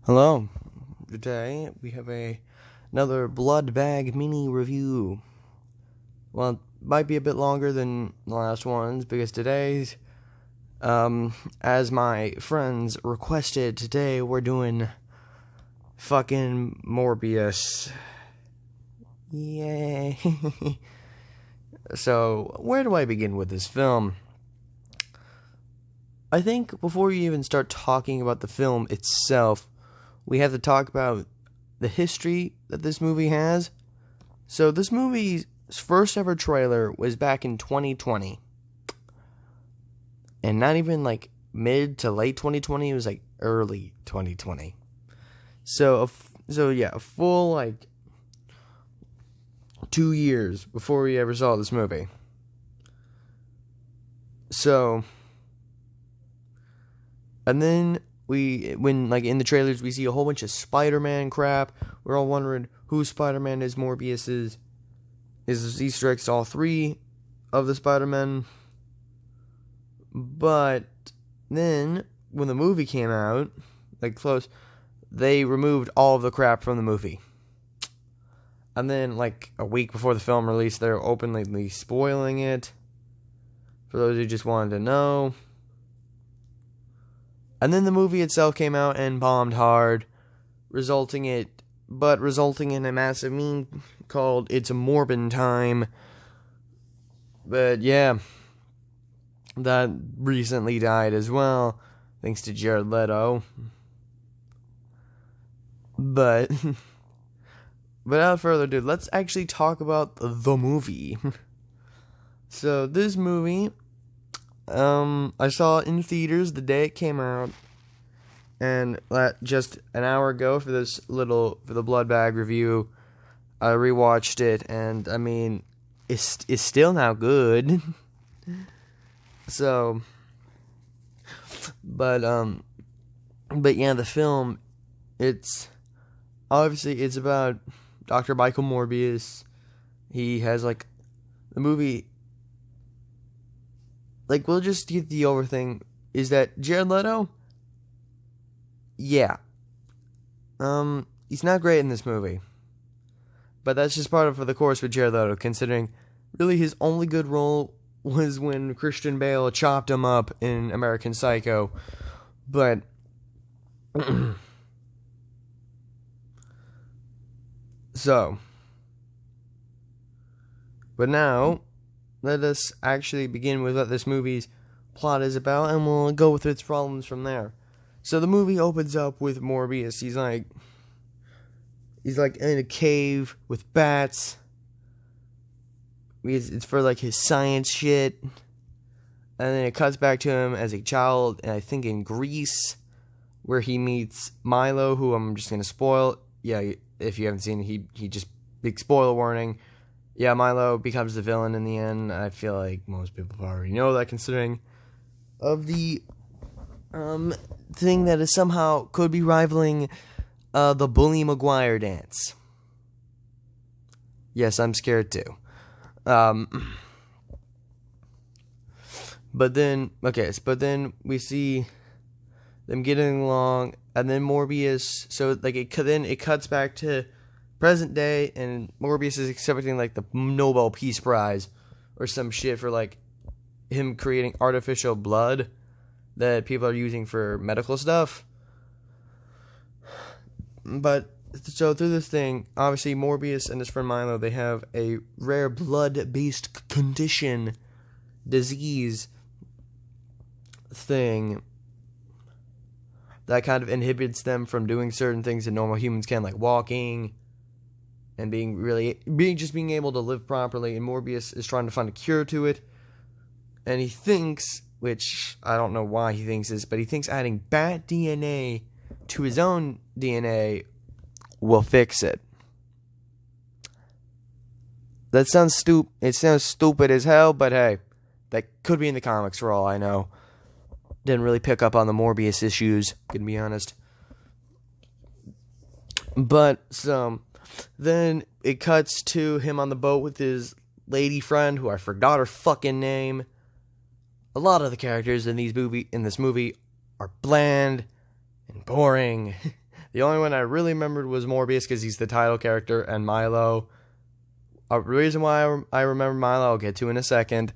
Hello. Today we have another Blood Bag mini review. Well, it might be a bit longer than the last ones because today's, as my friends requested, today we're doing fucking Morbius. Yay. So, where do I begin with this film? I think before you even start talking about the film itself, we have to talk about the history that this movie has. So this movie's first ever trailer was back in 2020. And not even like mid to late 2020, it was like early 2020. So a full like 2 years before we ever saw this movie. So, and then when like in the trailers we see a whole bunch of Spider-Man crap. We're all wondering who Spider-Man is. Morbius is Easter eggs to all three of the Spider-Men. But then when the movie came out, like close, they removed all of the crap from the movie. And then like a week before the film release, they're openly spoiling it for those who just wanted to know. And then the movie itself came out and bombed hard, resulting in a massive meme called "It's a Morbin Time." But yeah, that recently died as well, thanks to Jared Leto. But without further ado, let's actually talk about the movie. So this movie, I saw it in theaters the day it came out, and just an hour ago for the Blood Bag review, I rewatched it, and I mean, it's still now good. So, but yeah, the film, it's about Dr. Michael Morbius. He has like the movie. Like, we'll just get the over thing, is that Jared Leto, yeah, he's not great in this movie, but that's just part of the course with Jared Leto, considering really his only good role was when Christian Bale chopped him up in American Psycho. But but now let us actually begin with what this movie's plot is about, and we'll go with its problems from there. So the movie opens up with Morbius. He's like in a cave with bats. It's for like his science shit. And then it cuts back to him as a child, and I think in Greece, where he meets Milo, who I'm just gonna spoil. Yeah, if you haven't seen it, he just, big spoiler warning. Yeah, Milo becomes the villain in the end. I feel like most people already know that, considering of the thing that is somehow could be rivaling the Bully Maguire dance. Yes, I'm scared too. But then we see them getting along, and then Morbius. So like it cuts back to present day, and Morbius is accepting like the Nobel Peace Prize or some shit for like him creating artificial blood that people are using for medical stuff. But so through this thing, obviously Morbius and his friend Milo, they have a rare blood-based disease thing that kind of inhibits them from doing certain things that normal humans can, like walking and being able to live properly. And Morbius is trying to find a cure to it, and he thinks, which I don't know why he thinks this, but he thinks adding bat DNA to his own DNA will fix it. That sounds stupid. It sounds stupid as hell, but hey, that could be in the comics for all I know. Didn't really pick up on the Morbius issues, gonna be honest. But so then it cuts to him on the boat with his lady friend, who I forgot her fucking name. A lot of the characters in this movie are bland and boring. The only one I really remembered was Morbius because he's the title character, and Milo. A reason why I remember Milo, I'll get to in a second.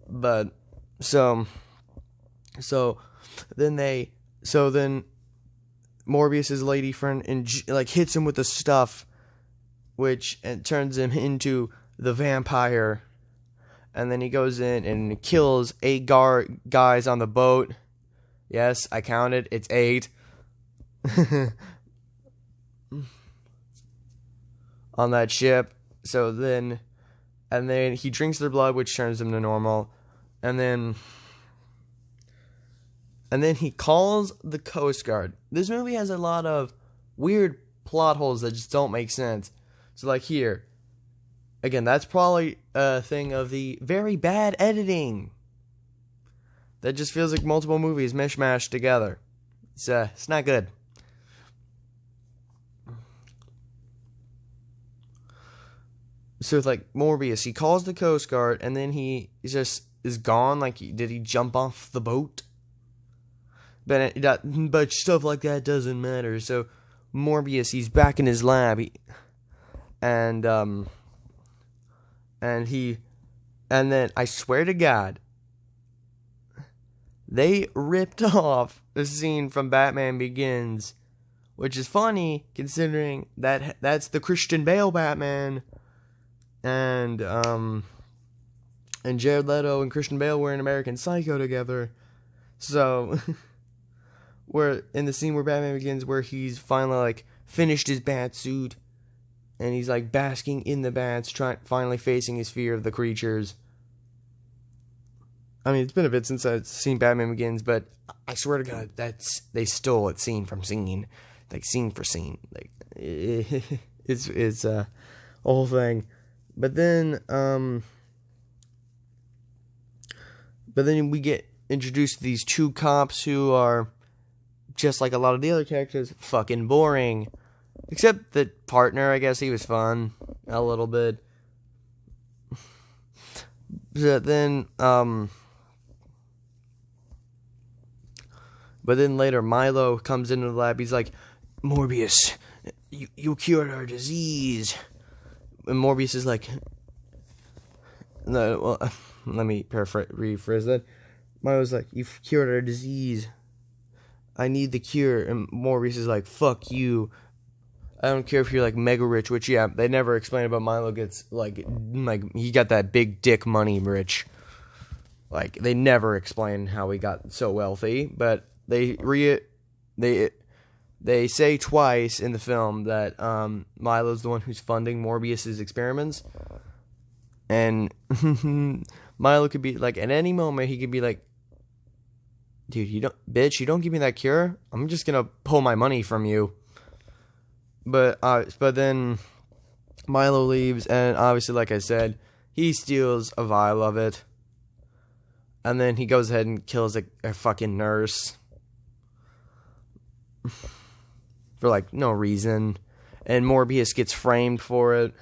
But so then Morbius's lady friend hits him with the stuff, which turns him into the vampire. And then he goes in and kills 8 guys on the boat. Yes, I counted. It's 8. On that ship. And then he drinks their blood, which turns him to normal. And then he calls the Coast Guard. This movie has a lot of weird plot holes that just don't make sense. So like here, again, that's probably a thing of the very bad editing. That just feels like multiple movies mishmashed together. It's not good. So it's like Morbius, he calls the Coast Guard, and then he just is gone. Like, did he jump off the boat? But stuff like that doesn't matter. So Morbius, he's back in his lab, and then I swear to God, they ripped off a scene from Batman Begins, which is funny considering that that's the Christian Bale Batman, and Jared Leto and Christian Bale were in American Psycho together. So where in the scene where Batman Begins, where he's finally like finished his bat suit and he's like basking in the bats, finally facing his fear of the creatures. I mean, it's been a bit since I've seen Batman Begins, but I swear to God, they stole it scene from scene, like scene for scene, like it's a whole thing. But then we get introduced to these 2 cops who are just like a lot of the other characters, fucking boring. Except the partner, I guess he was fun a little bit. But then later Milo comes into the lab. He's like, Morbius, you cured our disease. And Morbius is like, no, well, let me rephrase that. Milo's like, you've cured our disease. I need the cure. And Morbius is like, fuck you. I don't care if you're like mega rich, which yeah, they never explain about Milo gets like he got that big dick money rich. Like they never explain how he got so wealthy, but they say twice in the film that Milo's the one who's funding Morbius's experiments. And Milo could be like, at any moment he could be like, dude, you don't give me that cure, I'm just gonna pull my money from you. But then Milo leaves, and obviously, like I said, he steals a vial of it. And then he goes ahead and kills a fucking nurse. For, like, no reason. And Morbius gets framed for it.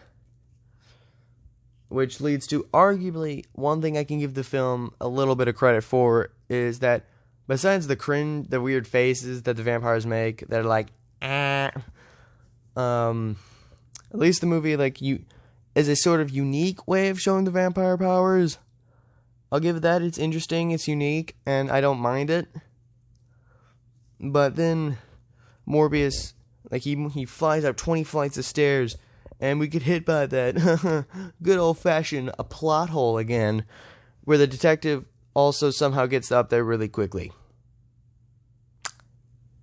Which leads to, arguably, one thing I can give the film a little bit of credit for, is that, besides the weird faces that the vampires make, they're like, at least the movie, is a sort of unique way of showing the vampire powers. I'll give it that. It's interesting, it's unique, and I don't mind it. But then Morbius, he flies up 20 flights of stairs, and we get hit by that good old-fashioned plot hole again, where the detective also somehow gets up there really quickly.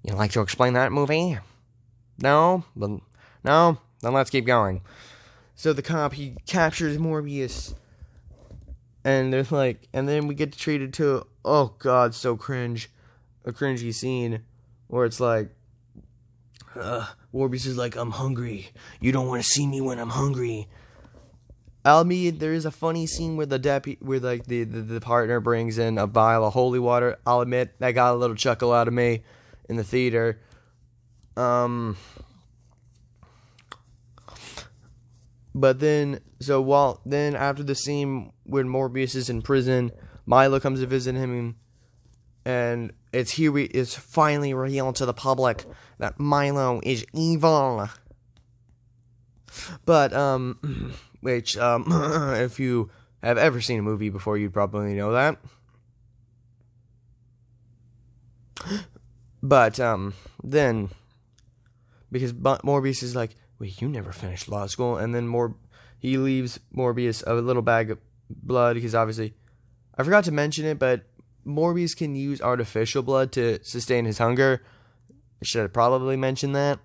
You'd like to explain that, movie? No? Then let's keep going. So the cop, he captures Morbius, and there's and then we get treated to, oh god, so cringy scene, where it's like, Morbius is like, I'm hungry. You don't want to see me when I'm hungry. I'll admit, there is a funny scene where the partner brings in a vial of holy water. I'll admit, that got a little chuckle out of me in the theater. But then, after the scene when Morbius is in prison, Milo comes to visit him, and it's finally revealed to the public that Milo is evil. But which if you have ever seen a movie before, you'd probably know that. But then, because Morbius is like, wait, you never finished law school, and then he leaves Morbius a little bag of blood, because obviously, I forgot to mention it, but Morbius can use artificial blood to sustain his hunger. I should have probably mentioned that.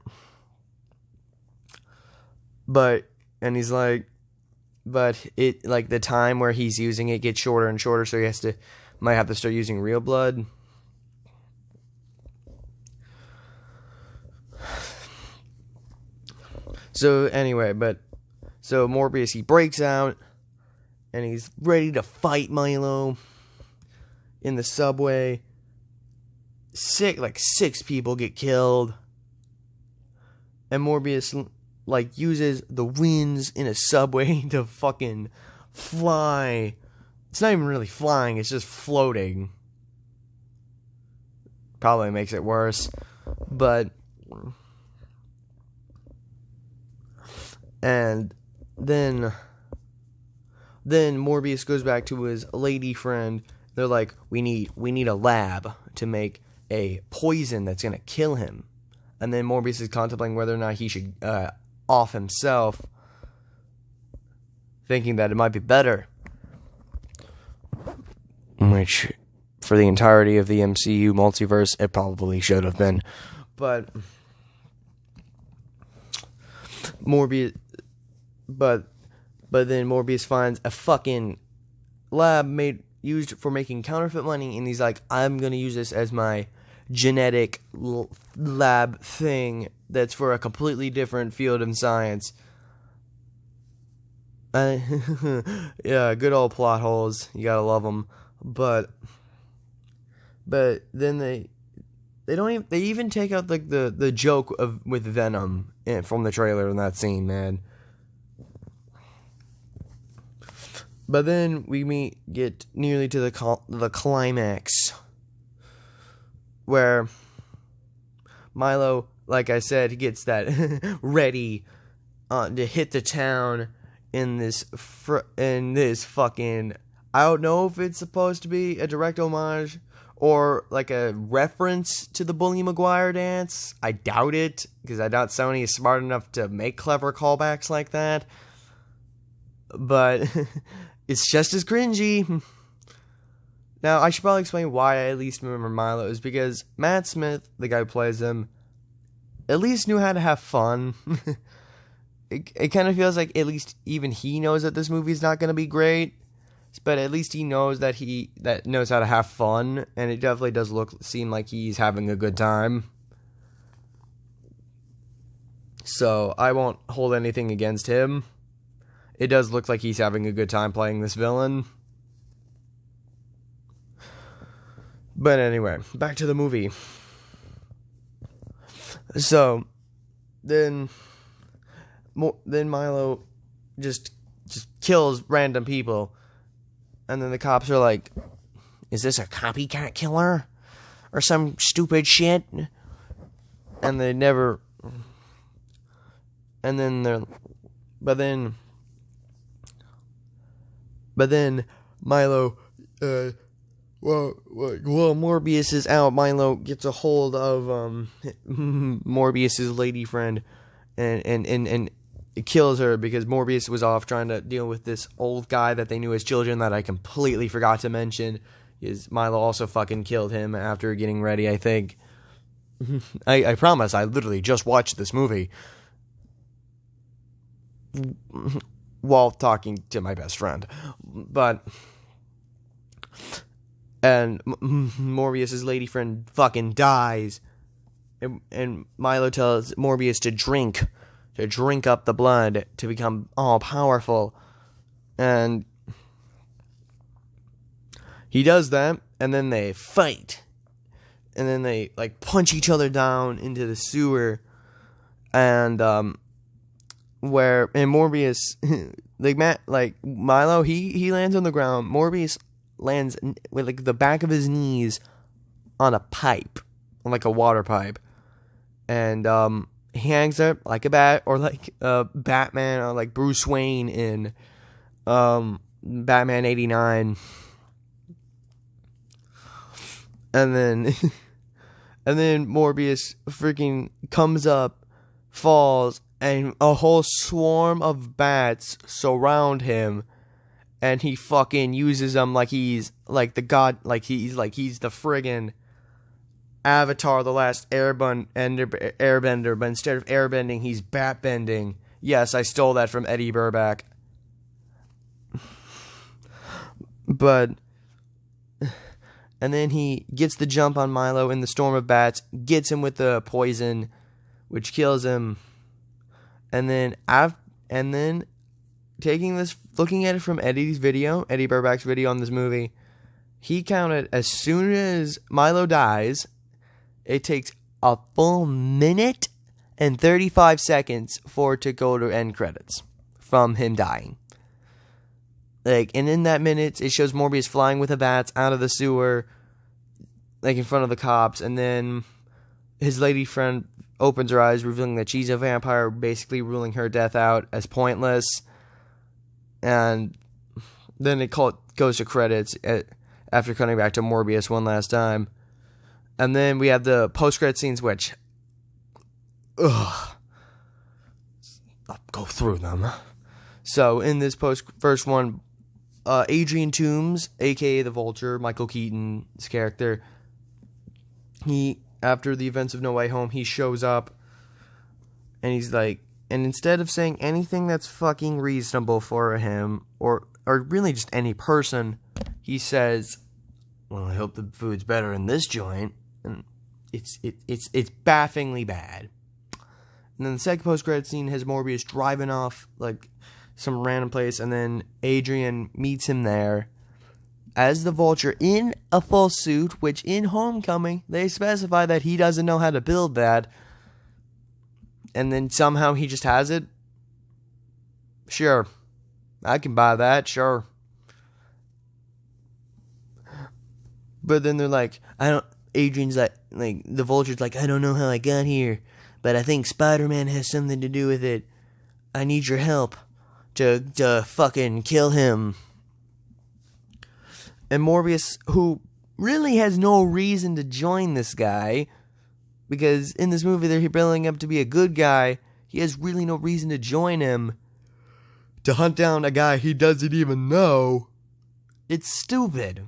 And he's like, but it, like, the time where he's using it gets shorter and shorter, so he might have to start using real blood. So anyway, so Morbius, he breaks out, and he's ready to fight Milo in the subway. Six people get killed, and Morbius, like, uses the winds in a subway to fucking fly. It's not even really flying, it's just floating. Probably makes it worse, but... And then Morbius goes back to his lady friend. They're like, we need a lab to make a poison that's gonna kill him. And then Morbius is contemplating whether or not he should off himself, thinking that it might be better. Which, for the entirety of the MCU multiverse, it probably should have been. But then Morbius finds a fucking lab used for making counterfeit money, and he's like, I'm gonna use this as my genetic lab thing that's for a completely different field of science. Yeah, good old plot holes. You gotta love them. But then they even take out, like, the joke with Venom from the trailer in that scene, man. But then we get nearly to the climax, where Milo, like I said, he gets that ready to hit the town in this fucking... I don't know if it's supposed to be a direct homage or like a reference to the Bully Maguire dance. I doubt it, because I doubt Sony is smart enough to make clever callbacks like that. But it's just as cringy. Now, I should probably explain why I at least remember Milo. Is because Matt Smith, the guy who plays him, at least knew how to have fun. It kind of feels like at least even he knows that this movie's not going to be great. But at least he knows that knows how to have fun, and it definitely does seem like he's having a good time. So I won't hold anything against him. It does look like he's having a good time playing this villain. But anyway, back to the movie. So then Milo just kills random people. And then the cops are like, is this a copycat killer? Or some stupid shit? And they never... And then they're... But then Milo... Morbius is out. Milo gets a hold of Morbius's lady friend and it kills her, because Morbius was off trying to deal with this old guy that they knew as children that I completely forgot to mention. Is Milo also fucking killed him after getting ready, I think. I promise, I literally just watched this movie while talking to my best friend. And Morbius's lady friend fucking dies. And Milo tells Morbius to drink up the blood to become all powerful. And he does that, and then they fight. And then they, like, punch each other down into the sewer. And Morbius, Milo, he lands on the ground. Morbius lands with, like, the back of his knees on a pipe, like a water pipe. And he hangs up like a bat, or like Batman, or like Bruce Wayne in Batman 89. And then and then Morbius freaking comes up, falls, and a whole swarm of bats surround him, and he fucking uses them like he's like the god, like he's the friggin' Avatar, the last airbender, but instead of airbending, he's bat-bending. Yes, I stole that from Eddie Burback. But, and then he gets the jump on Milo in the storm of bats, gets him with the poison, which kills him. And then, taking this, looking at it from Eddie Burback's video on this movie, he counted as soon as Milo dies, it takes a full minute and 35 seconds for it to go to end credits from him dying. Like, and in that minute, it shows Morbius flying with the bats out of the sewer, like in front of the cops, and then his lady friend opens her eyes, revealing that she's a vampire, basically ruling her death out as pointless. And then it goes to credits after cutting back to Morbius one last time. And then we have the post-credit scenes, which, I'll go through them. So in this first one, Adrian Toomes, aka the Vulture, Michael Keaton's character, after the events of No Way Home, he shows up, and he's like, and instead of saying anything that's fucking reasonable for him, or really just any person, he says, well, I hope the food's better in this joint. And it's bafflingly bad. And then the second post-credit scene has Morbius driving off like some random place, and then Adrian meets him there as the Vulture in a full suit, which in Homecoming they specify that he doesn't know how to build that, and then somehow he just has it. Sure, I can buy that, sure. But then they're like, Adrian's like, the Vulture's like, I don't know how I got here, but I think Spider-Man has something to do with it. I need your help to fucking kill him. And Morbius, who really has no reason to join this guy, because in this movie they're building up to be a good guy, he has really no reason to join him to hunt down a guy he doesn't even know. It's stupid.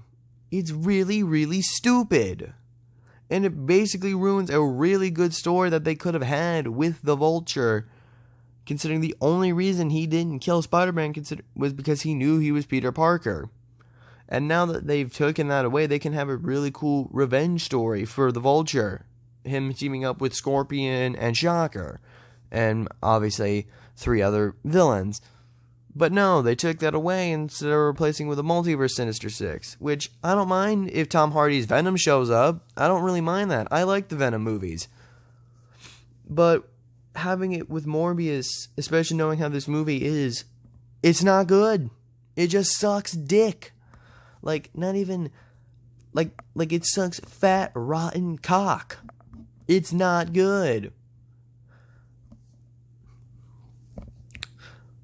It's really, really stupid. And it basically ruins a really good story that they could have had with the Vulture, considering the only reason he didn't kill Spider-Man was because he knew he was Peter Parker. And now that they've taken that away, they can have a really cool revenge story for the Vulture. Him teaming up with Scorpion and Shocker, and obviously 3 other villains. But no, they took that away instead of replacing with a multiverse Sinister Six, which I don't mind if Tom Hardy's Venom shows up. I don't really mind that. I like the Venom movies. But having it with Morbius, especially knowing how this movie is, it's not good. It just sucks dick. Like, not even, like it sucks fat, rotten cock. It's not good.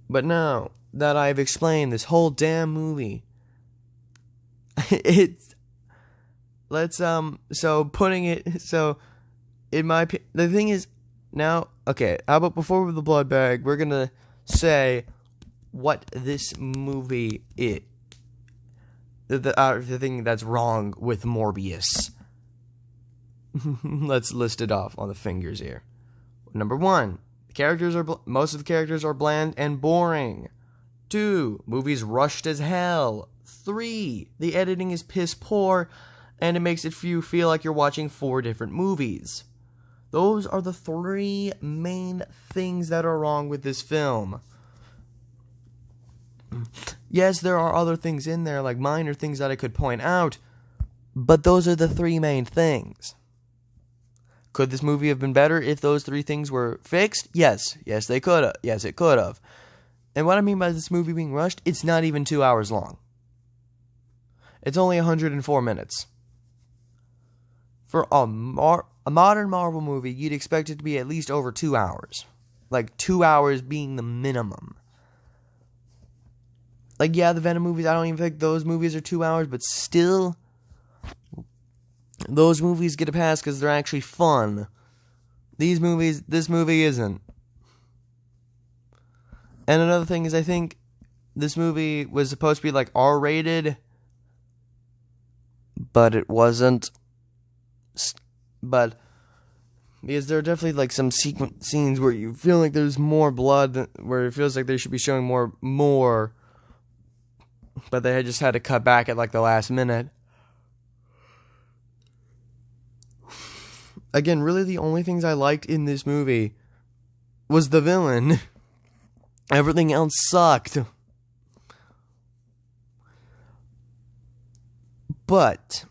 But now that I've explained this whole damn movie, the thing is, now, okay, how about before with the blood bag, we're gonna say what this movie is. The thing that's wrong with Morbius. Let's list it off on the fingers here. Number 1, most of the characters are bland and boring. 2, movies rushed as hell. 3, the editing is piss poor, and it makes you feel like you're watching 4 different movies. Those are the 3 main things that are wrong with this film. Yes, there are other things in there, like minor things that I could point out, but those are the 3 main things. Could this movie have been better if those 3 things were fixed? Yes. Yes, they could have. Yes, it could have. And what I mean by this movie being rushed, it's not even 2 hours long. It's only 104 minutes. For a modern Marvel movie, you'd expect it to be at least over 2 hours. Like, 2 hours being the minimum. Like, yeah, the Venom movies, I don't even think those movies are 2 hours, but still, those movies get a pass because they're actually fun. This movie isn't. And another thing is, I think this movie was supposed to be, like, R-rated, but it wasn't. But because there are definitely like some scenes where you feel like there's more blood, where it feels like they should be showing more, but they just had to cut back at like the last minute. Again, really the only things I liked in this movie was the villain. Everything else sucked. But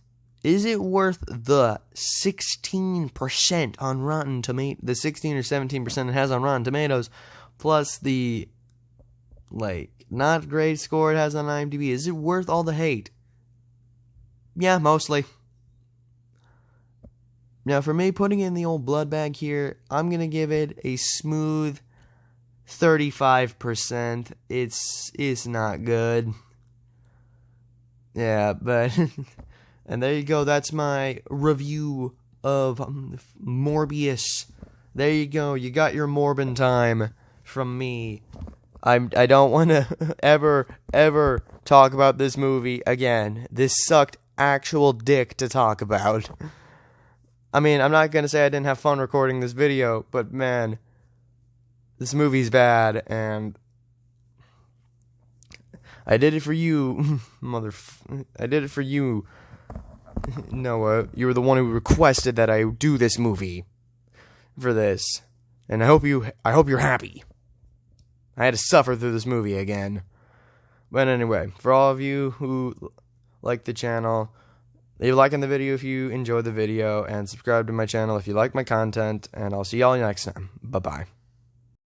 is it worth the 16% on Rotten Tomatoes? The 16 or 17% it has on Rotten Tomatoes, plus the, like, not great score it has on IMDb. Is it worth all the hate? Yeah, mostly. Now, for me, putting in the old blood bag here, I'm going to give it a smooth 35%. It's not good. Yeah, but... And there you go, that's my review of Morbius. There you go, you got your Morbin time from me. I don't want to ever talk about this movie again. This sucked actual dick to talk about. I mean, I'm not going to say I didn't have fun recording this video, but man, this movie's bad, and I did it for you, I did it for you, Noah. You were the one who requested that I do this movie for this, and I hope you're happy. I had to suffer through this movie again. But anyway, for all of you who like the channel, leave a like on the video if you enjoyed the video, and subscribe to my channel if you like my content, and I'll see y'all next time. Bye-bye.